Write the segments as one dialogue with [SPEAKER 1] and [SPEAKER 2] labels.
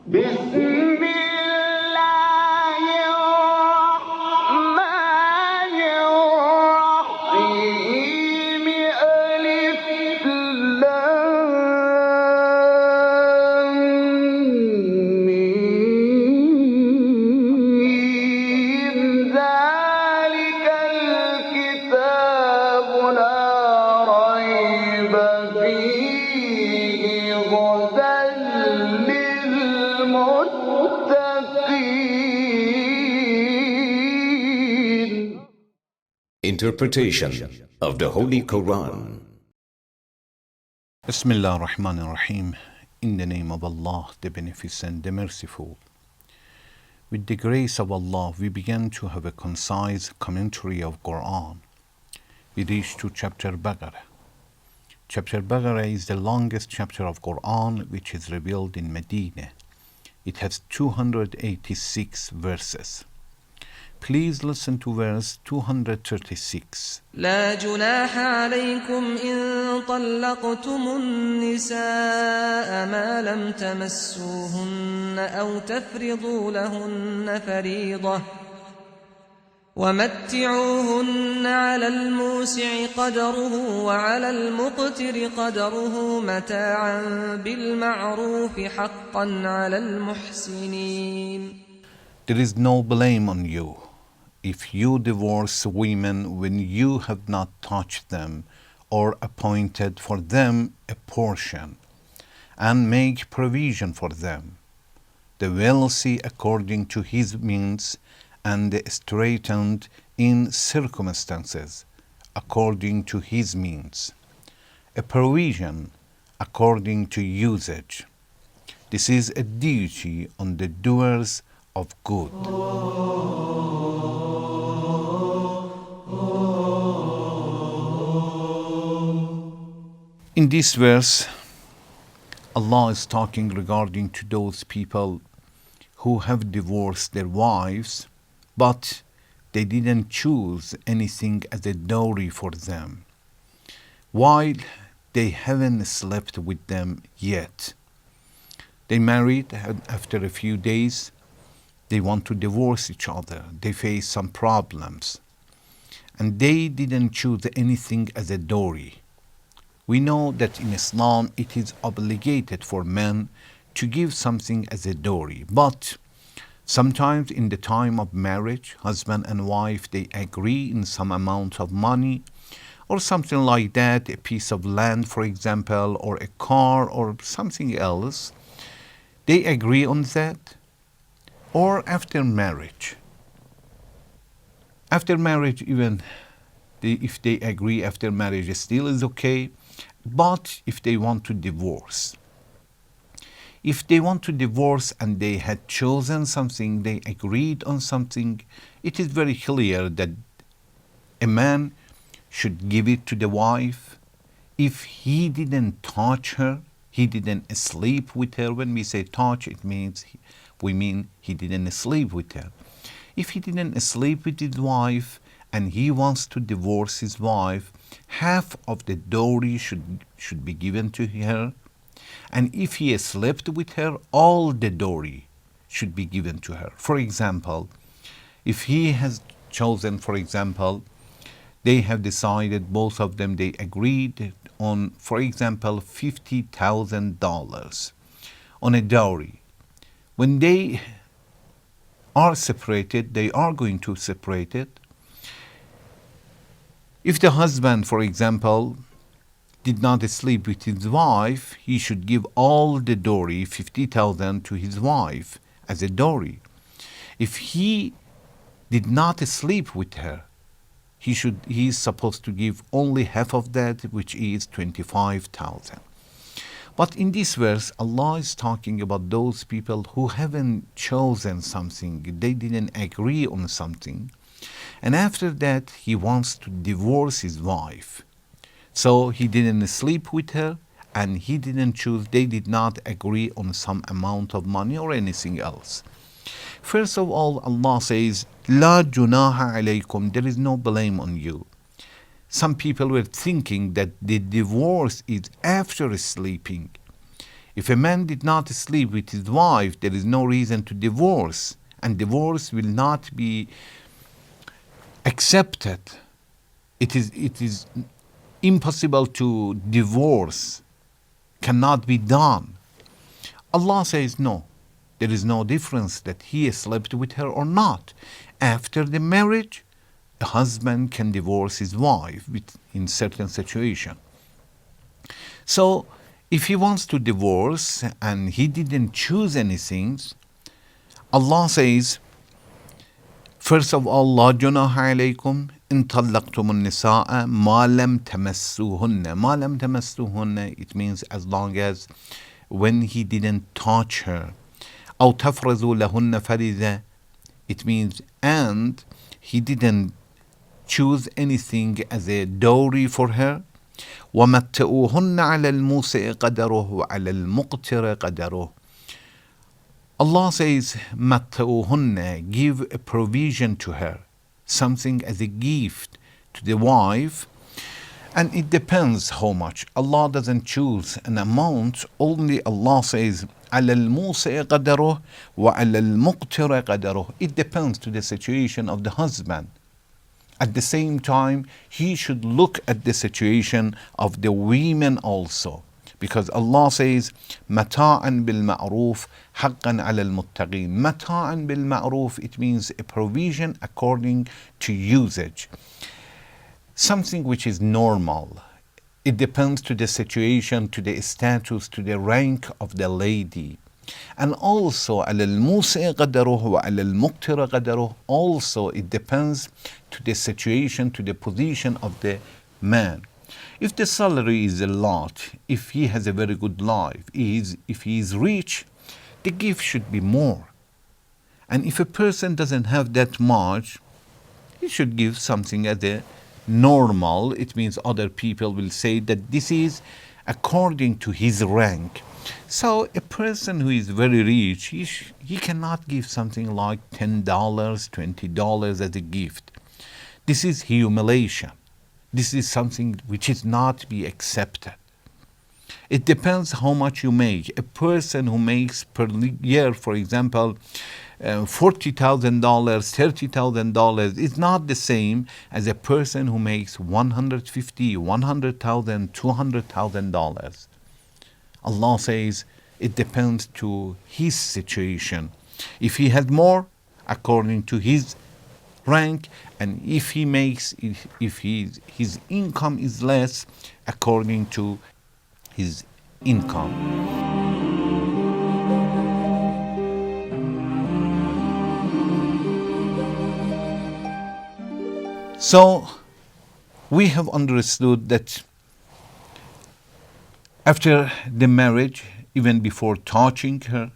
[SPEAKER 1] بسم الله الرحمن الرحيم ألف لام ميم ذلك الكتاب لا ريب فيه هدى للمتقين.
[SPEAKER 2] Interpretation of the Holy Quran.
[SPEAKER 3] Bismillah ar-Rahman ar-Rahim. In the name of Allah, the Beneficent, the Merciful. With the grace of Allah, we began to have a concise commentary of Quran. We reached to chapter Baqarah. Chapter Baqarah is the longest chapter of Quran which is revealed in Medina. It has 286 verses. Please listen to verse 236.
[SPEAKER 4] لا جناح عليكم إن طلقتم النساء ما لم تمسوهن أو تفرضوا لهن فريضة ومتعوهن على الموسع قدره وعلى المقتر قدره متاعا بالمعروف حقا على المحسنين.
[SPEAKER 3] There is no blame on you if you divorce women when you have not touched them or appointed for them a portion, and make provision for them, the wealthy according to his means, and the straitened in circumstances according to his means, a provision according to usage. This is a duty on the doers of good. In this verse, Allah is talking regarding to those people who have divorced their wives, but they didn't choose anything as a dowry for them, while they haven't slept with them yet. They married, and after a few days, they want to divorce each other. They face some problems, and they didn't choose anything as a dowry. We know that in Islam it is obligated for men to give something as a dowry, but sometimes in the time of marriage, husband and wife, they agree in some amount of money or something like that, a piece of land, for example, or a car or something else. They agree on that. Or after marriage. After marriage, even if they agree after marriage, it still is okay. But if they want to divorce, if they want to divorce and they had chosen something, they agreed on something, it is very clear that a man should give it to the wife. If he didn't touch her, he didn't sleep with her. When we say touch, it means we mean he didn't sleep with her. If he didn't sleep with his wife and he wants to divorce his wife, half of the dowry should be given to her. And if he slept with her, all the dowry should be given to her. For example, if he has chosen, for example, they have decided, both of them, they agreed on, for example, $50,000 on a dowry. When they are separated, they are going to separate it. If the husband, for example, did not sleep with his wife, he should give all the dowry, 50,000, to his wife as a dowry. If he did not sleep with her, he is supposed to give only half of that, which is 25,000. But in this verse, Allah is talking about those people who haven't chosen something, they didn't agree on something, and after that he wants to divorce his wife. So he didn't sleep with her, and he didn't choose, they did not agree on some amount of money or anything else. First of all, Allah says, La junaha alaykum, there is no blame on you. Some people were thinking that the divorce is after sleeping. If a man did not sleep with his wife, there is no reason to divorce, and divorce will not be accepted. It is impossible to divorce, cannot be done. Allah says no. There is no difference that he slept with her or not. After the marriage, a husband can divorce his wife in certain situation. So, if he wants to divorce and he didn't choose anything, Allah says, first of all, لا جناح عليكم إن طلقتم النساء ما لم تمسوهن. ما لم تمسوهن, it means as long as when he didn't touch her. أو تفرضوا لهن فريضة, it means and he didn't choose anything as a dowry for her. ومتئوهن على الموسع قدره وعلى المقتر قدره. Allah says, متئوهن, give a provision to her, something as a gift to the wife, and it depends how much. Allah doesn't choose an amount, only Allah says, على الموسع قدره وعلى المقتر قدره. It depends to the situation of the husband. At the same time, he should look at the situation of the women also. Because Allah says, مَتَاعًا بِالْمَعْرُوفِ حَقًّا عَلَى الْمُتَّقِينَ. مَتَاعًا بِالْمَعْرُوفِ, it means a provision according to usage. Something which is normal. It depends to the situation, to the status, to the rank of the lady. And also, على الموسع قدره وعلى المقتر قدره, also it depends to the situation, to the position of the man. If the salary is a lot, if he has a very good life, if he is rich, the gift should be more. And if a person doesn't have that much, he should give something as a normal. It means other people will say that this is according to his rank. So a person who is very rich, he cannot give something like $10, $20 as a gift. This is humiliation. This is something which is not to be accepted. It depends how much you make. A person who makes per year, for example, $40,000, $30,000 is not the same as a person who makes $150,000, $100,000, $200,000. Allah says it depends to his situation. If he has more, according to his rank, and if he makes, if his income is less, according to his income. So we have understood that after the marriage, even before touching her,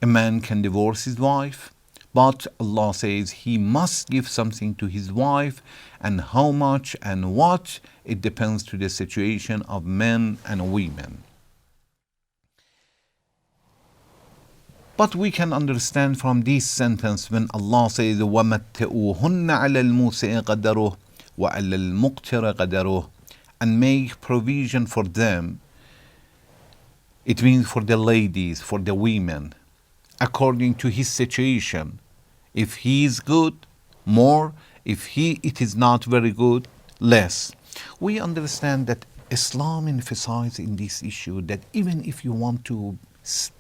[SPEAKER 3] a man can divorce his wife, but Allah says he must give something to his wife, and how much and what, it depends to the situation of men and women. But we can understand from this sentence when Allah says وَمَتِّئُوهُنَّ عَلَى الْمُوسِعِ قَدَرُهُ وَعَلَى الْمُقْتِرِ قَدَرُهُ, and make provision for them. It means for the ladies, for the women, according to his situation. If he is good, more. If it is not very good, less. We understand that Islam emphasizes in this issue that even if you want to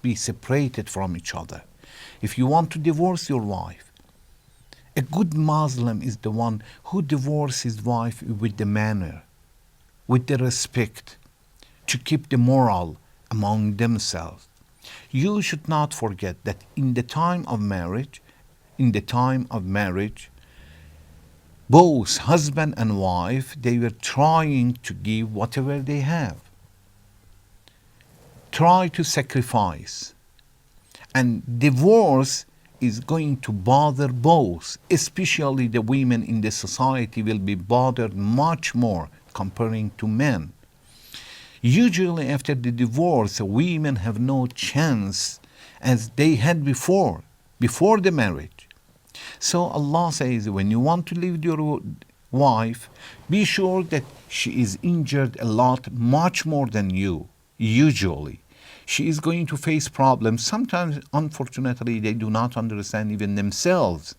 [SPEAKER 3] be separated from each other, if you want to divorce your wife, a good Muslim is the one who divorces his wife with the manner, with the respect, to keep the moral among themselves. You should not forget that in the time of marriage, both husband and wife, they were trying to give whatever they have. Try to sacrifice. And divorce is going to bother both, especially the women in the society will be bothered much more comparing to men. Usually after the divorce, women have no chance as they had before the marriage. So Allah says, when you want to leave your wife, be sure that she is injured a lot, much more than you. Usually, She is going to face problems. Sometimes, unfortunately, they do not understand even themselves.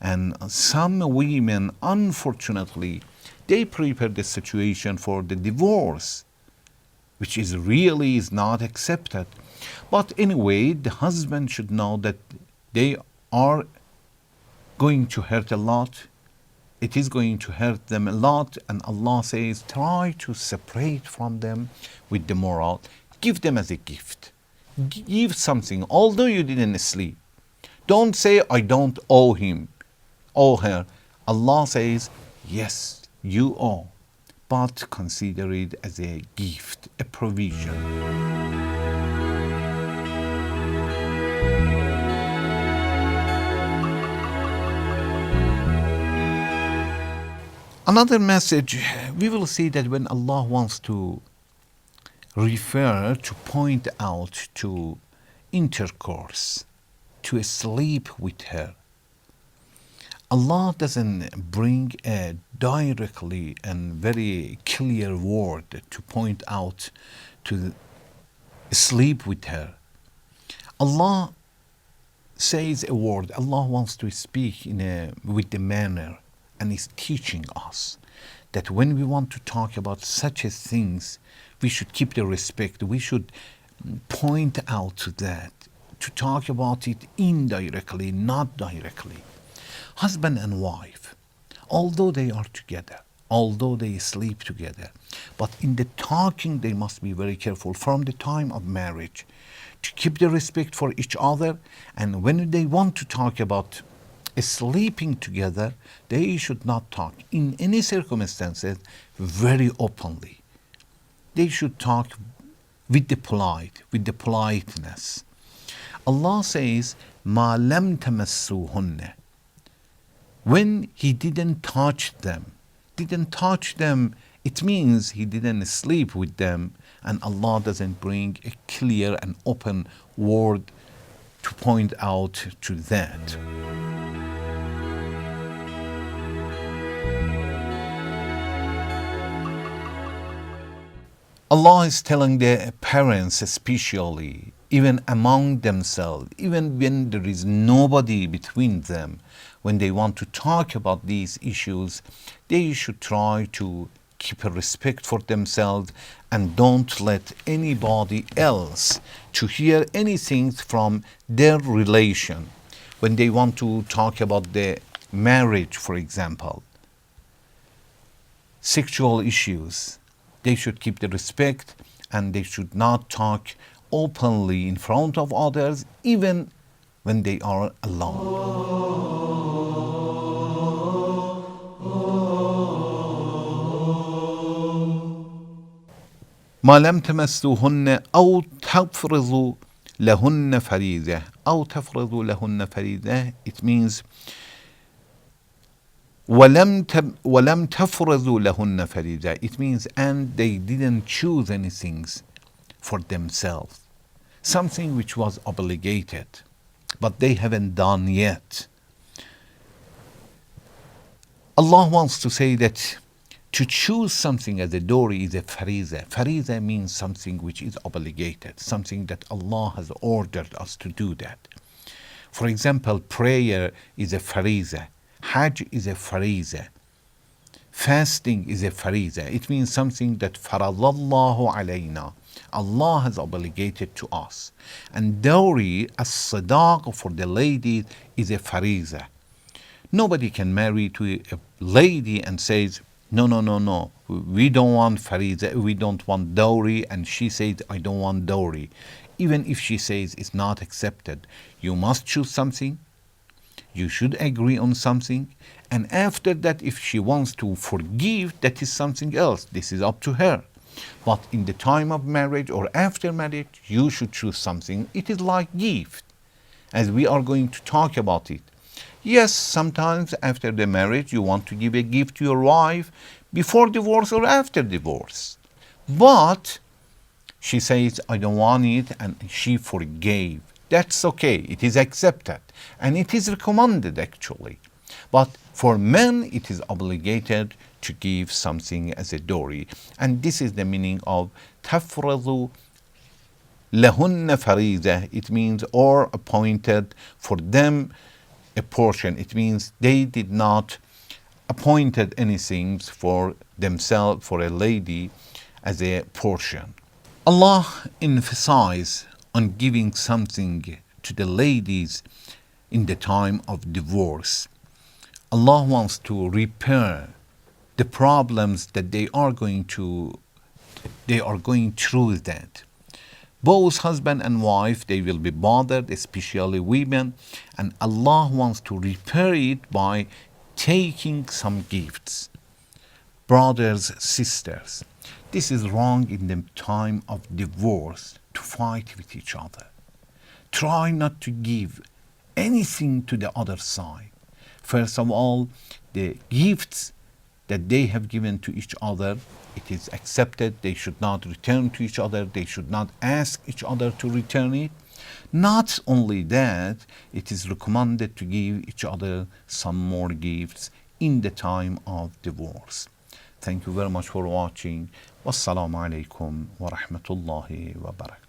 [SPEAKER 3] And some women, unfortunately, they prepare the situation for the divorce, which is really is not accepted. But anyway, the husband should know that they are going to hurt a lot. It is going to hurt them a lot. And Allah says, try to separate from them with the moral. Give them as a gift. Give something, although you didn't sleep. Don't say, I don't owe him, owe her. Allah says, yes, you owe, but consider it as a gift, a provision. Another message, we will see that when Allah wants to refer, to point out to intercourse, to sleep with her, Allah doesn't bring a directly and very clear word to point out to sleep with her. Allah says a word. Allah wants to speak with the manner, and is teaching us that when we want to talk about such as things, we should keep the respect. We should point out to that, to talk about it indirectly, not directly. Husband and wife, although they are together, although they sleep together, but in the talking they must be very careful from the time of marriage to keep the respect for each other. And when they want to talk about sleeping together, they should not talk in any circumstances very openly. They should talk with the politeness. Allah says, "Ma lam tamassuhunna." When he didn't touch them, it means he didn't sleep with them, and Allah doesn't bring a clear and open word to point out to that. Allah is telling the parents especially, even among themselves, even when there is nobody between them, when they want to talk about these issues, they should try to keep a respect for themselves and don't let anybody else to hear anything from their relation. When they want to talk about the marriage, for example, sexual issues, they should keep the respect and they should not talk openly in front of others, even when they are alone. ما لم تمسوهن أو تفرضوا لهن فريضة. أو تفرضوا لهن فريضة, it means ولم تفرضوا لهن فريضة. It means, and they didn't choose anything for themselves, something which was obligated, but they haven't done yet. Allah wants to say that to choose something as a dowry is a fariza. Fariza means something which is obligated, something that Allah has ordered us to do that. For example, prayer is a fariza. Hajj is a fariza. Fasting is a fariza. It means something that faradallahu alayna. Allah has obligated to us. And dowry, as-sadaq for the ladies, is a fariza. Nobody can marry to a lady and says, no, we don't want fariza, we don't want dowry, and she says, I don't want dowry. Even if she says it's not accepted, you must choose something, you should agree on something, and after that, if she wants to forgive, that is something else. This is up to her. But in the time of marriage or after marriage, you should choose something. It is like gift, as we are going to talk about it. Yes, sometimes after the marriage, you want to give a gift to your wife before divorce or after divorce. But she says, I don't want it, and she forgave. That's okay. It is accepted. And it is recommended, actually. But for men, it is obligated to give something as a dowry. And this is the meaning of tafradu لهن فريضة, it means or appointed for them a portion. It means they did not appointed anything for themselves, for a lady, as a portion. Allah emphasized on giving something to the ladies in the time of divorce. Allah wants to repair the problems that they are going through that. Both husband and wife, they will be bothered, especially women, and Allah wants to repair it by taking some gifts. Brothers, sisters, this is wrong in the time of divorce to fight with each other. Try not to give anything to the other side. First of all, the gifts that they have given to each other, it is accepted. They should not return to each other. They should not ask each other to return it. Not only that, it is recommended to give each other some more gifts in the time of divorce. Thank you very much for watching. Wassalamu alaikum wa rahmatullahi wa barakatuh.